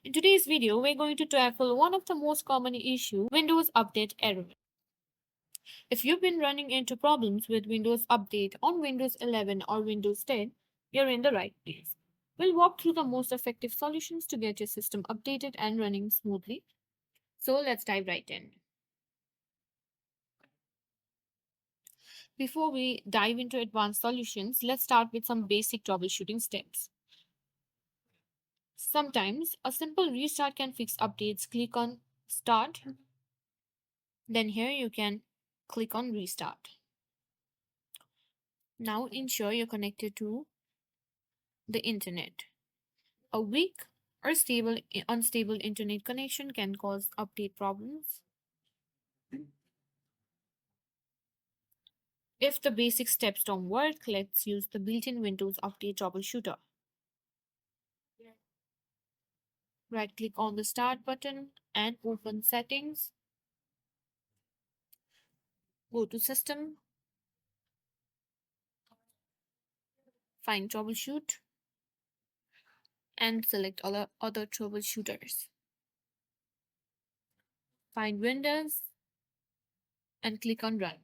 In today's video, we're going to tackle one of the most common issues, Windows Update error. If you've been running into problems with Windows Update on Windows 11 or Windows 10, you're in the right place. We'll walk through the most effective solutions to get your system updated and running smoothly. So let's dive right in. Before we dive into advanced solutions, let's start with some basic troubleshooting steps. Sometimes a simple restart can fix updates. Click on Start. Then here you can click on Restart. Now ensure you're connected to the internet. A weak or unstable internet connection can cause update problems. If the basic steps don't work, let's use the built-in Windows Update Troubleshooter. Right-click on the Start button and open Settings. Go to System, find Troubleshoot, and select other troubleshooters. Find Windows and click on Run.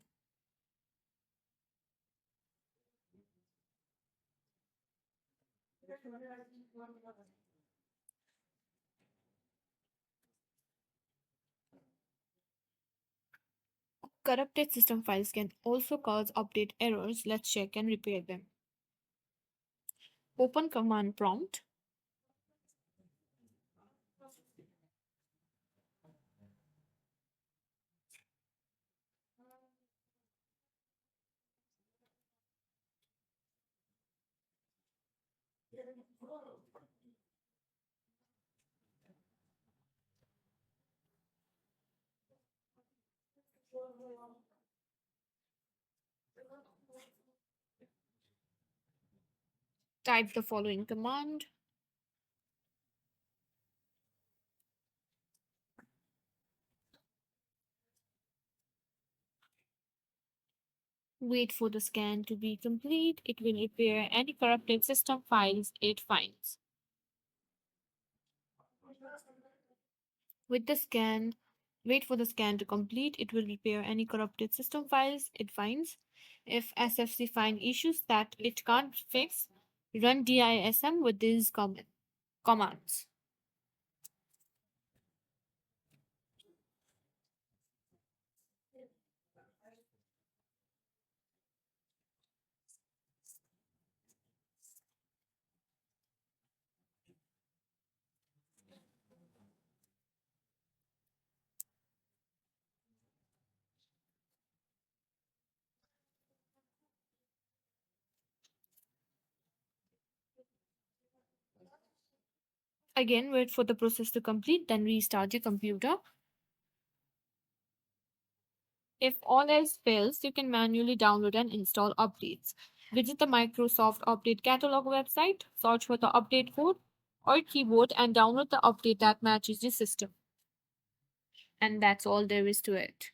Corrupted system files can also cause update errors. Let's check and repair them. Open Command Prompt. Type the following command. Wait for the scan to be complete. It will repair any corrupted system files it finds. With the scan, wait for the scan to complete. It will repair any corrupted system files it finds. If SFC find issues that it can't fix, run DISM with these commands. Again, wait for the process to complete, then restart your computer. If all else fails, you can manually download and install updates. Visit the Microsoft Update Catalog website, search for the update code or keyboard, and download the update that matches your system. And that's all there is to it.